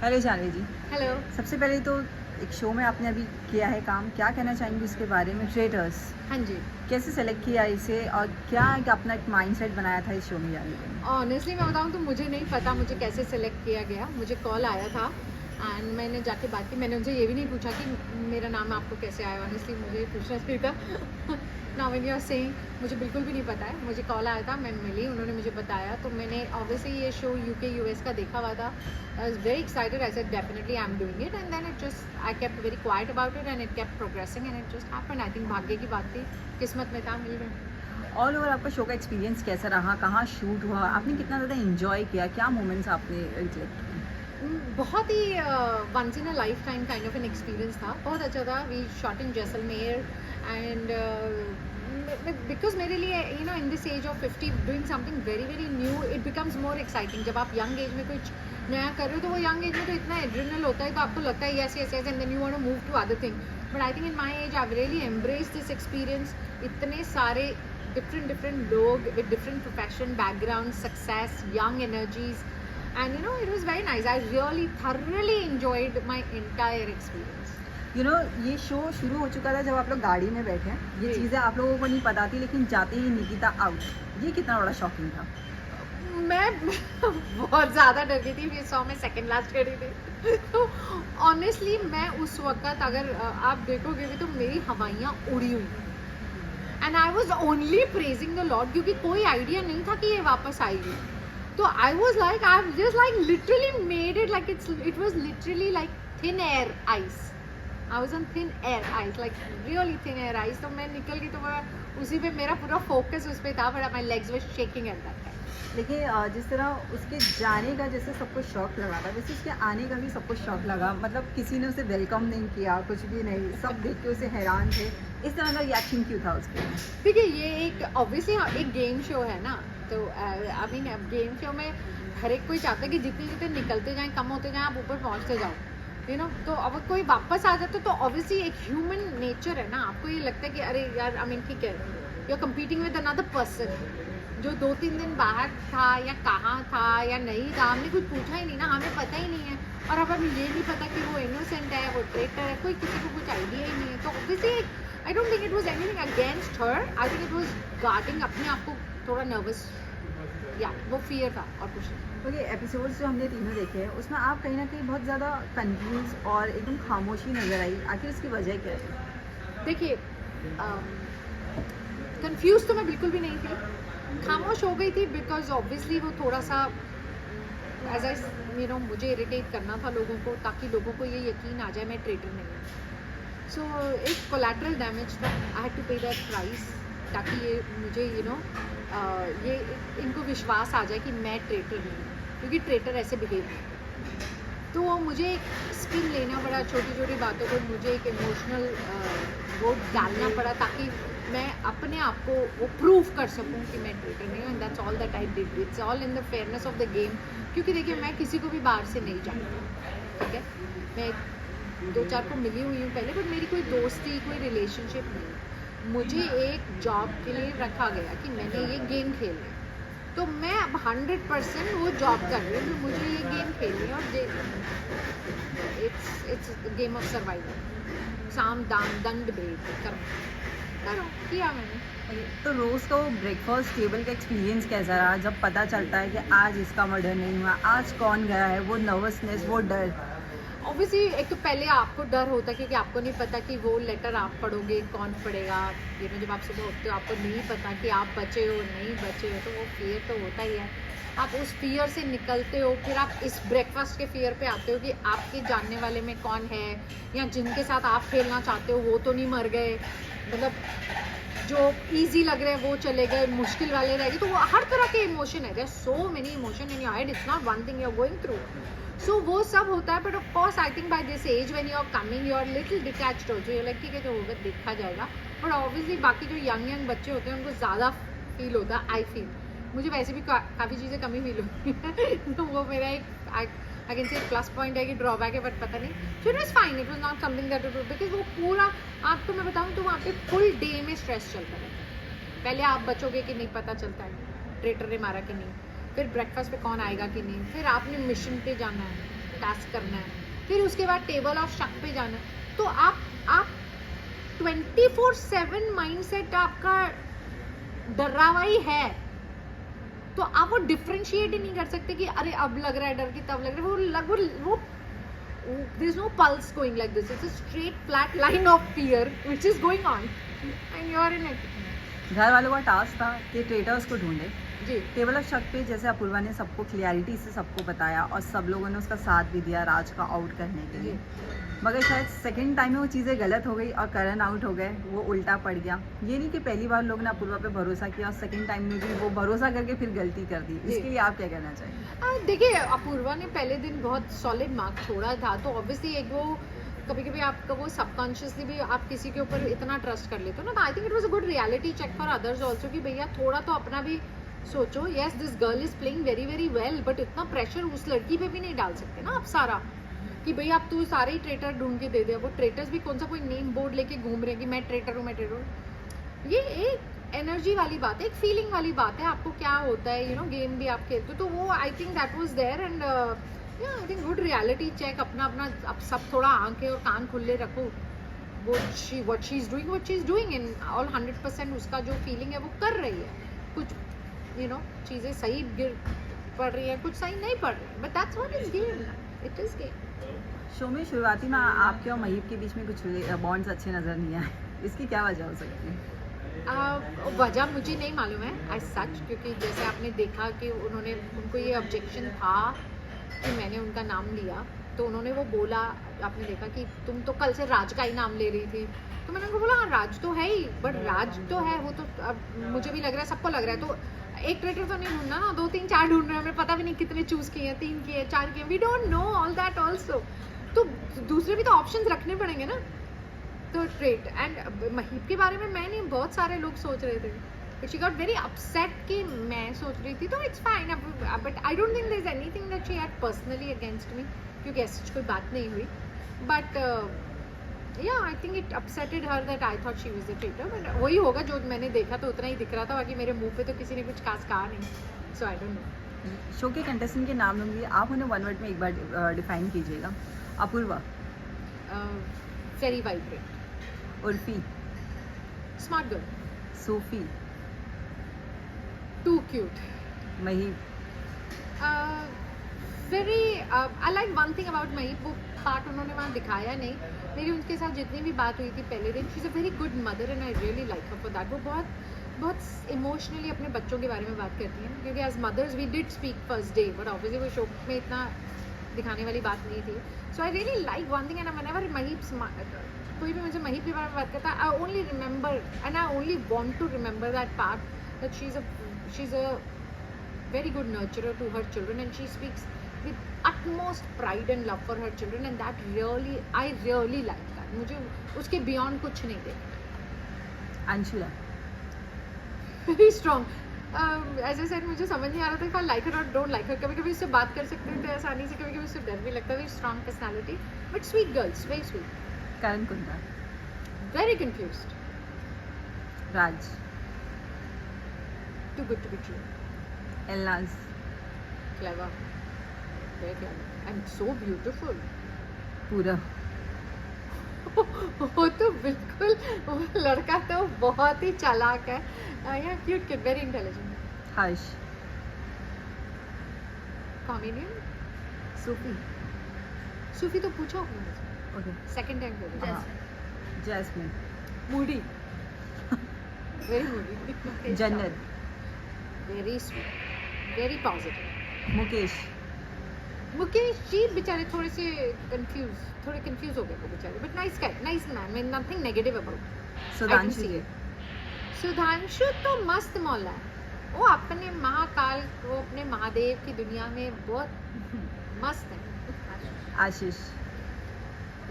Hello Janvi जी। Hello. सबसे पहले तो एक शो में आपने अभी किया है काम, क्या कहना चाहेंगी उसके बारे में? ट्रेडर्स हाँ जी। कैसे सेलेक्ट किया इसे और क्या एक अपना एक माइंडसेट बनाया था इस शो में जाने के लिए? ऑनेस्टली मैं बताऊँ तो मुझे नहीं पता मुझे कैसे सेलेक्ट किया गया। मुझे कॉल आया था एंड मैंने जाके बात की। मैंने उनसे ये भी नहीं पूछा कि मेरा नाम आपको कैसे आया। ऑनेस्टली मुझे ये पूछना चाहिए था। Now when you are saying मुझे बिल्कुल भी नहीं पता है। मुझे कॉल आया था, मैं मिली, उन्होंने मुझे बताया। तो मैंने ऑब्वियसली ये शो यूके यूएस का देखा हुआ था। I was very excited. I said definitely I am doing it and then it just I kept very quiet about it and it kept progressing and it just happened. I think भाग्य की बात थी, किस्मत में था, मिल गया। All over आपका शो का एक्सपीरियंस कैसा रहा? कहाँ शूट हुआ? आपने कितना ज़्यादा एंजॉय किया? क्या मोमेंट्स आपने रिकलेक्ट किए? बहुत ही once in a lifetime kind of an experience था। बहुत अच्छा था। We shot in Jaisalmer and because मेरे लिए you know in this age of 50 doing something very very new it becomes more exciting. जब आप यंग एज में कुछ नया कर रहे हो तो वो यंग एज में तो इतना एड्रेनल होता है तो आपको लगता है yes yes yes and then you want to move to other thing. But I think in my age I really embrace this experience. इतने सारे डिफरेंट लोग with different profession background success young energies and you know it was very nice. I really thoroughly enjoyed my entire experience. ये show शुरू हो चुका था जब आप लोग गाड़ी में बैठे हैं। ये जी। चीज़ें आप लोगों को नहीं पता थी, लेकिन जाते ही निकिता आउट, ये कितना बड़ा शॉकिंग था? मैं बहुत ज़्यादा डर गई थी। ये सौ में सेकंड लास्ट करी थी। तो ऑनेस्टली मैं उस वक्त अगर आप देखोगे भी तो मेरी हवाइयाँ उड़ी हुई and I was only praising the Lord क्योंकि कोई आइडिया नहीं था कि ये वापस आएगी। तो I was like I just like literally made it like it was literally like thin air ice. I was on thin air ice like really thin air ice. तो मैं निकल गई तो मैं उसी पे मेरा पूरा फोकस उस पर था but my legs were shaking at that time. देखिए जिस तरह उसके जाने का जैसे सबको शौक लगा था, वैसे उसके आने का भी सबको शौक लगा। मतलब किसी ने उसे वेलकम नहीं किया, कुछ भी नहीं, सब देख के उसे हैरान थे। इस तरह का रिएक्शन क्यों था उसके? देखिए ये एक ऑब्वियसली एक गेम शो है ना। तो आई मीन गेम शो में हर एक कोई चाहता है कि जितने जितने निकलते जाएं कम होते जाएं आप ऊपर पहुंचते जाओ यू नो। तो अब कोई वापस आ जाता तो ऑब्वियसली एक ह्यूमन नेचर है ना। आपको ये लगता है कि अरे यार आई मीन ठीक है you are competing with another person जो 2-3 दिन बाहर था या कहाँ था या नहीं था। हमने कुछ पूछा ही नहीं ना, हमें पता ही नहीं है। और अब हमें ये नहीं पता कि वो इनोसेंट है वो ट्रेटर है, कोई किसी को कुछ आइडिया ही नहीं है। तो obviously I don't think it was anything against her. I think it was guarding अपने आप को थोड़ा नर्वस या वो फियर था और कुछ नहीं। ओके, एपिसोड्स जो हमने तीनों देखे हैं उसमें आप कहीं ना कहीं बहुत ज़्यादा कंफ्यूज और एकदम खामोशी नज़र आई। आखिर इसकी वजह क्या है? देखिए कंफ्यूज तो मैं बिल्कुल भी नहीं थी। खामोश हो गई थी बिकॉज ऑब्वियसली वो थोड़ा सा एज आई यू नो मुझे इरिटेट करना था लोगों को ताकि लोगों को ये यकीन आ जाए मैं ट्रेटर नहीं हूँ। सो एक कोलैटरल डैमेज था। आई हैड टू पे दैट प्राइस ताकि ये मुझे यू नो ये इनको विश्वास आ जाए कि मैं ट्रेटर नहीं हूँ क्योंकि ट्रेटर ऐसे बिहेव नहीं। तो वो मुझे एक स्पिन लेना पड़ा छोटी छोटी बातों को। मुझे एक इमोशनल वो डालना पड़ा ताकि मैं अपने आप को वो प्रूव कर सकूं कि मैं ट्रेटर नहीं हूँ। And that's all that I did. It's all in the fairness of the game. क्योंकि देखिए मैं किसी को भी बाहर से नहीं जानती, ठीक है। मैं 2-4 को मिली हुई हूँ पहले बट मेरी कोई दोस्ती कोई रिलेशनशिप नहीं। मुझे एक जॉब के लिए रखा गया कि मैंने ये गेम खेलना है तो मैं अब 100% वो जॉब कर रही हूँ। मुझे ये गेम खेलनी है और इट्स गेम ऑफ सर्वाइवल। साम दाम दंड भेद करो किया मैंने। तो रोज़ का वो ब्रेकफास्ट टेबल का एक्सपीरियंस कैसा रहा जब पता चलता है कि आज इसका मर्डर नहीं हुआ, आज कौन गया है? वो नर्वसनेस, वो डर। ऑब्वियसली एक तो पहले आपको डर होता है क्योंकि आपको नहीं पता कि वो लेटर आप पढ़ोगे कौन पढ़ेगा। ये जब आप सुबह उठते हो आपको नहीं पता कि आप बचे हो नहीं बचे हो तो वो फियर तो होता ही है। आप उस फियर से निकलते हो फिर आप इस ब्रेकफास्ट के फियर पे आते हो कि आपके जानने वाले में कौन है या जिनके साथ आप खेलना चाहते हो वो तो नहीं मर गए। मतलब जो इजी लग रहे हैं वो चले गए, मुश्किल वाले रह गए। तो वो हर तरह के इमोशन है। There so many emotion in your head. It's not one thing you are going through. So वो सब होता है but of course I think by this age when you are coming you are little detached also. You like ठीक है जो होगा देखा जाएगा। बट ऑब्वियसली बाकी जो यंग बच्चे होते हैं उनको ज़्यादा फील होता है। आई फील मुझे वैसे भी काफ़ी चीज़ें कमी फील होती है। तो वो मेरा एक I can say plus point है कि ड्रॉबैक है बट पता नहीं। So it was fine. It was not something that to because वो पूरा आपको मैं बताऊँ तो वहाँ पे फुल डे में स्ट्रेस चलता रहता है। पहले आप बचोगे कि नहीं पता चलता है ट्रेटर ने मारा कि नहीं, फिर ब्रेकफास्ट पे कौन आएगा कि नहीं, फिर आपने मिशन पे जाना है टास्क करना है, फिर उसके बाद टेबल ऑफ शक पे जाना है। तो आप 24/7 माइंडसेट आपका डरावा ही है, तो आप वो डिफरेंशिएट ही नहीं कर सकते कि अरे अब लग रहा है डर की तब लग रहा है, वो there is no pulse going like this, it's a straight flat line of fear which is going on and you're in it. घर वालों का टास्क था कि ट्रेटर्स को ढूंढे। जी टेबल ऑफ शक पे जैसे अपूर्वा ने सबको क्लियरिटी से सबको बताया और सब लोगों ने उसका साथ भी दिया राज का आउट करने के लिए, मगर शायद सेकंड टाइम में वो चीज़ें गलत हो गई और करण आउट हो गए, वो उल्टा पड़ गया। ये नहीं कि पहली बार लोगों ने अपूर्वा पे भरोसा किया और सेकंड टाइम में भी वो भरोसा करके फिर गलती कर दी, इसके लिए आप क्या कहना चाहिए? देखिए अपूर्वा ने पहले दिन बहुत सॉलिड मार्क छोड़ा था, तो ऑब्वियसली एक वो कभी कभी आपका वो सबकॉन्शियसली भी आप किसी के ऊपर इतना ट्रस्ट कर लेते हो ना, I think it was a good reality check for others also कि भैया थोड़ा तो अपना भी सोचो। Yes this girl is playing very very well, but इतना प्रेशर उस लड़की पे भी नहीं डाल सकते ना आप सारा कि भैया अब तू सारे ही ट्रेटर ढूंढ के दे दे। वो ट्रेटर्स भी कौन सा कोई नेम बोर्ड लेके घूम रहे हैं कि मैं ट्रेटर हूँ मैं ट्रेटर हूँ। ये एक एनर्जी वाली बात है, एक फीलिंग वाली बात है, आपको क्या होता है यू नो गेम भी आप खेलते हो, तो वो I think that was there and I think good reality check. अपना अपना अब सब थोड़ा आंखें और कान खुले रखो, what she's doing in all 100% उसका जो फीलिंग है वो कर रही है। कुछ यू नो चीज़ें सही गिर पड़ रही है, कुछ सही नहीं पड़ रही, but that's what is game, it is game. Show में शुरुआती में आपके और महीप के बीच में कुछ बॉन्ड्स अच्छे नज़र नहीं आए, इसकी क्या वजह हो सकती है? वजह मुझे नहीं मालूम है एज सच, क्योंकि जैसे आपने देखा कि उन्होंने उनको ये ऑब्जेक्शन था कि मैंने उनका नाम लिया, तो उन्होंने वो बोला, आपने देखा कि तुम तो कल से राज का ही नाम ले रही थी, तो मैंने उनको बोला हाँ राज तो है ही, बट राज तो है वो तो अब मुझे भी लग रहा है सबको लग रहा है, तो एक ट्रेटर तो नहीं ढूंढना ना, 2 3 4 ढूंढ रहे हैं, हमें पता भी नहीं कितने चूज किए हैं, 3 किए 4 किए, we don't know all that also, तो दूसरे भी तो ऑप्शंस रखने पड़ेंगे ना। तो ट्रेट एंड महीप के बारे में मैं नहीं, बहुत सारे लोग सोच रहे थे, शी गॉट वेरी अपसेट कि मैं सोच रही थी, तो it's fine, but I don't think there is anything that she had personally against me, क्योंकि ऐसी कोई बात नहीं हुई, but yeah I think it upsetted her that I thought she was the traitor, but वही होगा जो मैंने देखा तो उतना ही दिख रहा था, बाकी मेरे मुंह पे तो किसी ने कुछ खास कहा नहीं, सो आई डोंट नो। शो के कंटेस्टेंट के नाम लूँगी, आप उन्हें 1 वर्ड में एक बार डिफाइन कीजिएगा। Apoorva, very vibrant, Urfi, smart girl, Sufi, too cute, Maheep, very I like one thing about Maheep, वो पार्ट उन्होंने वहाँ दिखाया नहीं, मेरी उनके साथ जितनी भी बात हुई थी पहले दिन, she is a very good mother and I really like her for that. वो बहुत इमोशनली अपने बच्चों के बारे में बात करती हैं, क्योंकि as mothers we did speak first day, but obviously वो शो में इतना दिखाने वाली बात नहीं थी, so I really like one thing and whenever Maheep कोई भी मुझे महीप के बारे में बात करता है, I only remember and I only want to remember that part that she is a very good nurturer to her children and she speaks with utmost pride and love for her children and that really I really like that, मुझे उसके beyond कुछ नहीं देखना। Anshula, very strong, as I said मुझे समझ नहीं आ रहा था if I like her or don't like her, कभी कभी उससे बात कर सकते थे आसानी से, कभी कभी उससे डर भी लगता है, very strong personality but sweet girls, very sweet। Karan Kundra, very confused, Raj, too good to be true, एलनाज, clever, very clever and so beautiful। पूरा, वो तो बिल्कुल, वो लड़का तो बहुत ही चालाक है, या cute kid, very intelligent, Harsh, comedian, Sufi, Sufi तो पूछा आपने मुझे, ओके, सेकंड टाइम बोला, हाँ, Jasmin, moody, very moody, Jannat, very sweet, very positive, Mukesh ji बेचारे थोड़े कंफ्यूज हो गए वो बेचारे, but nice guy, nice man, nothing negative about. Sudhanshu ji, Sudhanshu तो मस्त मौला है, वो अपने महाकाल, वो अपने महादेव की दुनिया में बहुत मस्त है। Ashish,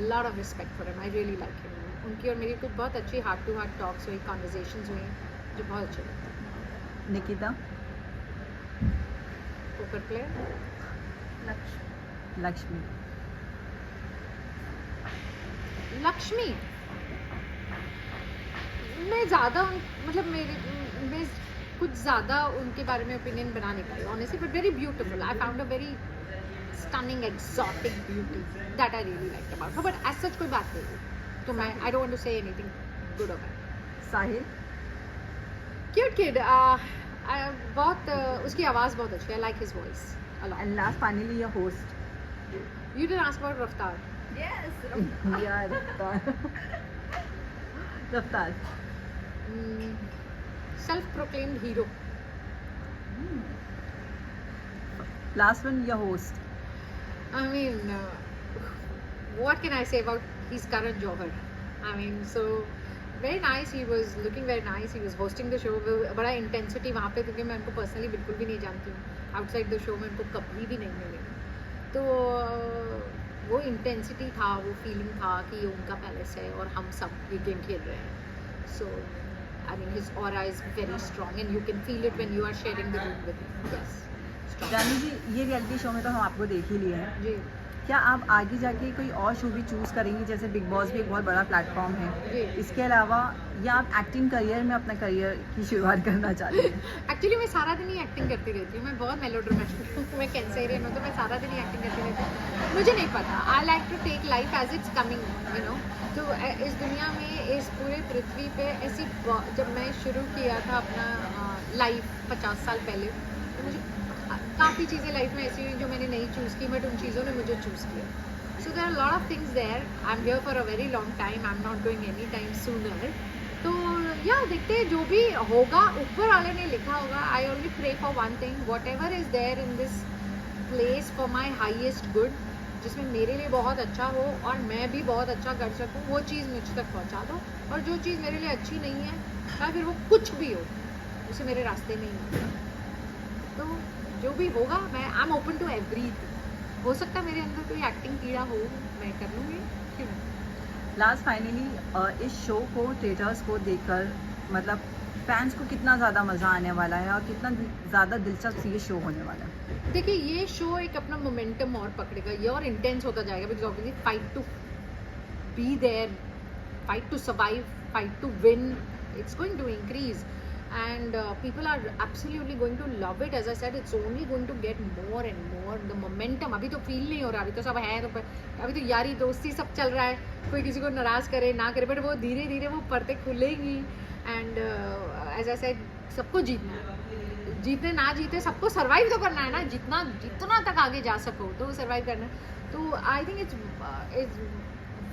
lot of respect for him, I really like him, उनकी और मेरी कुछ बहुत अच्छी हार्ट टू हार्ट टॉक्स हुई, कॉन्वर्जेशंस हुई जो बहुत अच्छे लगते। निकिता, पोकर प्लेयर, लक्ष्मी, लक्ष्मी मैं ज़्यादा मतलब मैं कुछ ज़्यादा उनके बारे में ओपिनियन बना नहीं पाई honestly, but very beautiful, I found a very stunning exotic beauty that I really liked about her, but as such कोई बात नहीं हुई, तो मैं I don't want to say anything good or bad. Sahil Cute kid, बहुत उसकी आवाज़ बहुत अच्छी है, I like his voice a lot. And last finally your host You didn't ask about Raftaar. यार रफ्तार रफ्तार Self-proclaimed hero. Last one your host I mean, what can I say about his Karan Johar? I mean, so very nice. He was looking very nice. He was hosting the show. बड़ा intensity वहाँ पे, क्योंकि मैं उनको personally बिल्कुल भी नहीं जानती हूँ. Outside the show मैं उनको कभी भी नहीं मिली. तो वो intensity था, वो feeling था कि ये उनका पैलेस है और हम सब ये गेम खेल रहे हैं. So I mean, his aura is very strong, and you can feel it when you are sharing the room with him. Yes, strong. जानी जी ये रियलिटी शो में तो हम आपको देख ही लिए हैं, जी क्या आप आगे जाके कोई और शो भी चूज करेंगी? जैसे बिग बॉस भी एक बहुत बड़ा प्लेटफॉर्म है, जी. इसके अलावा या आप एक्टिंग करियर में अपना करियर की शुरुआत करना चाहती हैं? एक्चुअली मैं सारा दिन ही एक्टिंग करती रहती हूँ. मैं बहुत मेलोड्रामेटिक हूँ. मैं कैंसरियन हूँ, तो मैं सारा दिन ही एक्टिंग करती रहती हूँ. मुझे नहीं पता. I like to take life as it's coming, you know. तो इस दुनिया में, इस पूरे पृथ्वी पे ऐसी जब मैं शुरू किया था अपना लाइफ 50 साल पहले, तो मुझे काफ़ी चीज़ें लाइफ में ऐसी हुई जो मैंने नहीं चूज़ की, बट उन चीज़ों ने मुझे चूज़ किया. So there are lot of things there. I am here for a very long time. I am not going any time sooner. तो या देखते हैं, जो भी होगा ऊपर वाले ने लिखा होगा. I only pray for one thing, whatever is there in this place for my highest good, जिसमें मेरे लिए बहुत अच्छा हो और मैं भी बहुत अच्छा कर सकूँ, वो चीज़ मुझ तक पहुँचा दो. और जो चीज़ मेरे लिए अच्छी नहीं है, या फिर वो कुछ भी हो, उसे मेरे रास्ते में ही नहीं. तो जो भी होगा, मैं I am open to everything. हो सकता है मेरे अंदर कोई एक्टिंग कीड़ा हो, मैं कर लूँगी, क्यों नहीं. लास्ट फाइनली इस शो को थिएटर्स को देखकर मतलब फैंस को कितना ज़्यादा मज़ा आने वाला है और कितना ज़्यादा दिलचस्प ये शो होने वाला है? देखिए, ये शो एक अपना मोमेंटम और पकड़ेगा, ये और इंटेंस होता जाएगा, because obviously fight to be there, fight to survive, fight to win, it's going to increase. And people are absolutely going to love it. As I said, it's only going to get more and more. The momentum अभी तो feel नहीं हो रहा, अभी तो सब है, तो अभी तो यारी दोस्ती सब चल रहा है, कोई किसी को नाराज़ करे ना करे, बट वो धीरे धीरे वो परतें खुलेंगी. एंड एज आई सेड, सबको जीतना है. जीतने ना जीते, सबको सर्वाइव तो करना है ना. जितना तक आगे जा सको तो सर्वाइव करना है. तो I think it's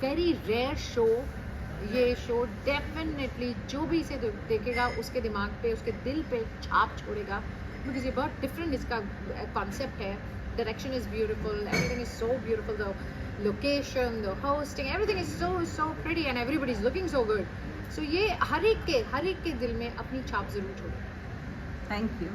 very rare show. ये शो डेफिनेटली जो भी इसे देखेगा उसके दिमाग पे, उसके दिल पे छाप छोड़ेगा, बिकॉज ये बहुत डिफरेंट इसका कॉन्सेप्ट है. Direction is beautiful, everything is so beautiful, the location, the hosting, everything is so pretty and everybody is looking so good. So ये हर एक के दिल में अपनी छाप ज़रूर छोड़े. Thank you.